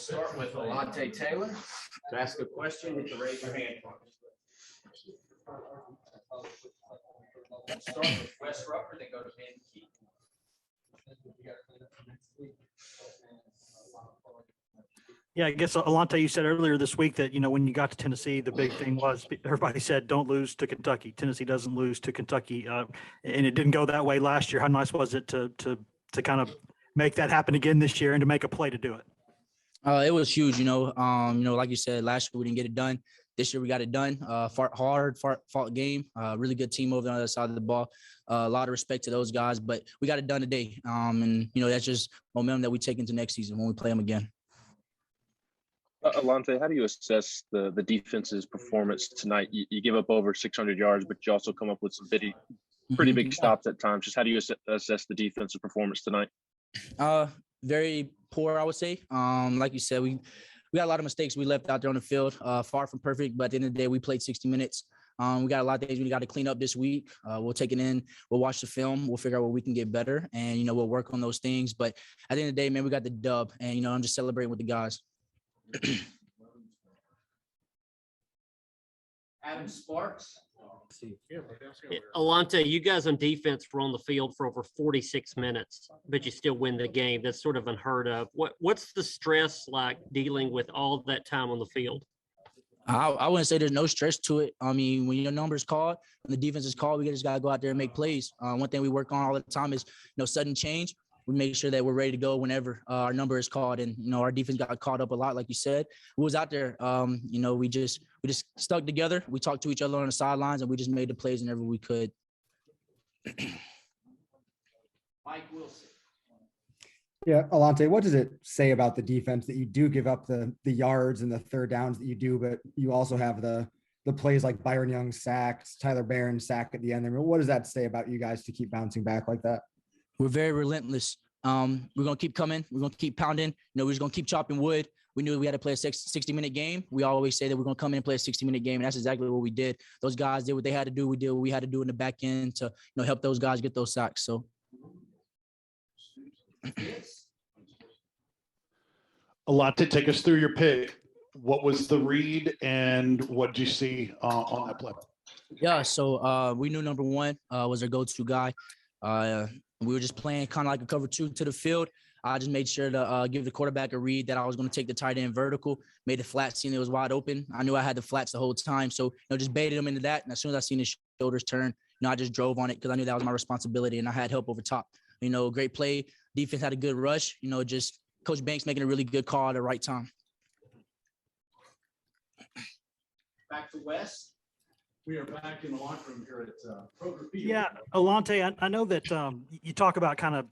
start with Alontae Taylor. To ask a question, you can raise your hand. Start with Wes Rucker, then go to Ben Key. Yeah, I guess, Alontae, you said earlier this week that, when you got to Tennessee, the big thing was everybody said, don't lose to Kentucky. Tennessee doesn't lose to Kentucky. And it didn't go that way last year. How nice was it to kind of make that happen again this year and to make a play to do it? It was huge, like you said, last year we didn't get it done. This year we got it done. Fought game. Really good team over on the other side of the ball. A lot of respect to those guys, but we got it done today. And that's just momentum that we take into next season when we play them again. Alontae, how do you assess the defense's performance tonight? You give up over 600 yards, but you also come up with some pretty big stops at times. Just how do you assess the defensive performance tonight? Very poor, I would say. Like you said, we got a lot of mistakes we left out there on the field. Far from perfect, but at the end of the day, we played 60 minutes. We got a lot of things we got to clean up this week. We'll take it in. We'll watch the film. We'll figure out where we can get better, and we'll work on those things. But at the end of the day, man, we got the dub, and I'm just celebrating with the guys. Adam Sparks. Alontae, you guys on defense were on the field for over 46 minutes, but you still win the game. That's sort of unheard of. What's the stress like dealing with all that time on the field? I wouldn't say there's no stress to it. I mean, when your number is called and the defense is called, we just got to go out there and make plays. One thing we work on all the time is, sudden change. We make sure that we're ready to go whenever our number is called. And, our defense got caught up a lot, like you said. We was out there, we just stuck together. We talked to each other on the sidelines, and we just made the plays whenever we could. Mike Wilson. Yeah, Alontae, what does it say about the defense that you do give up the yards and the third downs that you do, but you also have the plays like Byron Young sacks, Tyler Barron sack at the end? I mean, what does that say about you guys to keep bouncing back like that? We're very relentless. We're going to keep coming. We're going to keep pounding. We're just going to keep chopping wood. We knew we had to play a 60-minute game. We always say that we're going to come in and play a 60-minute game, and that's exactly what we did. Those guys did what they had to do. We did what we had to do in the back end to help those guys get those sacks. So. Alontae, take us through your pick. What was the read and what did you see on that play? Yeah, so we knew number one was our go-to guy. We were just playing kind of like a cover two to the field. I just made sure to give the quarterback a read that I was going to take the tight end vertical, made the flat, seen it was wide open. I knew I had the flats the whole time. So, just baited him into that. And as soon as I seen his shoulders turn, I just drove on it because I knew that was my responsibility and I had help over top. Great play. Defense had a good rush. Just Coach Banks making a really good call at the right time. Back to Wes. We are back in the locker room here at Kroger Field. Yeah, Alontae, I know that you talk about kind of,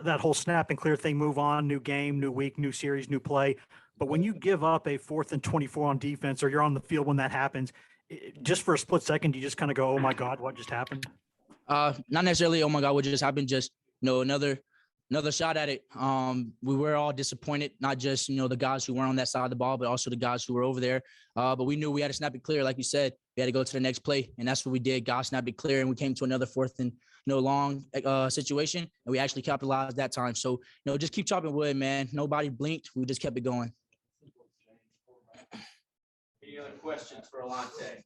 that whole snap and clear thing, move on, new game, new week, new series, new play. But when you give up a 4th and 24 on defense, or you're on the field when that happens, just for a split second, you just kind of go, oh my God, what just happened? Not necessarily, oh my God, what just happened? Just, another shot at it. We were all disappointed, not just, the guys who weren't on that side of the ball, but also the guys who were over there. But we knew we had to snap it clear. Like you said, we had to go to the next play. And that's what we did. Guys snapped it clear. And we came to another 4th and, long situation. And we actually capitalized that time. So, just keep chopping wood, man. Nobody blinked. We just kept it going. Any other questions for Alontae?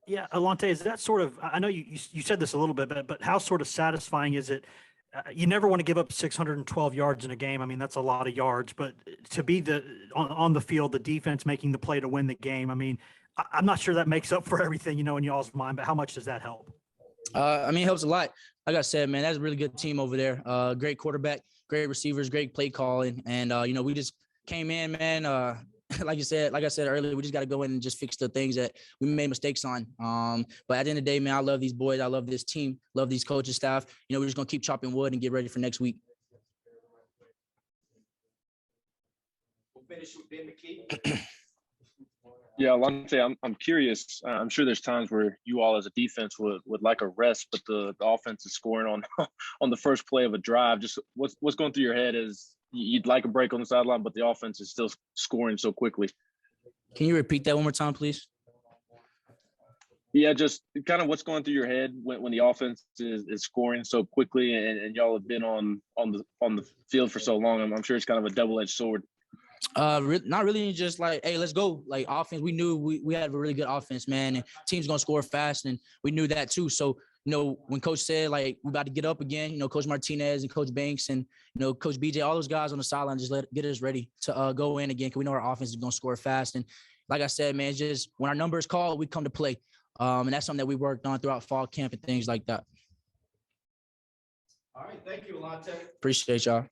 Yeah, Alontae, is that sort of, I know you said this a little bit, but how sort of satisfying is it? You never want to give up 612 yards in a game. I mean, that's a lot of yards, but to be on the field, the defense making the play to win the game. I mean, I'm not sure that makes up for everything, in y'all's mind, but how much does that help? It helps a lot. Like I said, man, that's a really good team over there. Great quarterback, great receivers, great play calling. And, we just came in, man, like I said earlier, we just got to go in and just fix the things that we made mistakes on. But at the end of the day, man, I love these boys. I love this team, love these coaches, staff. We're just going to keep chopping wood and get ready for next week. We'll finish with Ben McKee. Yeah, Alontae, I'm curious. I'm sure there's times where you all as a defense would like a rest, but the offense is scoring on the first play of a drive. Just what's going through your head is you'd like a break on the sideline, but the offense is still scoring so quickly. Can you repeat that one more time, please? Yeah, just kind of what's going through your head when the offense is scoring so quickly, and y'all have been on the field for so long. I'm sure it's kind of a double-edged sword. Not really just like, hey, let's go. Like offense, we knew we had a really good offense, man, and team's gonna score fast, and we knew that too. So, when Coach said like we about to get up again, Coach Martinez and Coach Banks and Coach BJ, all those guys on the sideline just get us ready to go in again because we know our offense is gonna score fast. And like I said, man, it's just when our number is called, we come to play, and that's something that we worked on throughout fall camp and things like that. All right, thank you, Alontae. Appreciate y'all.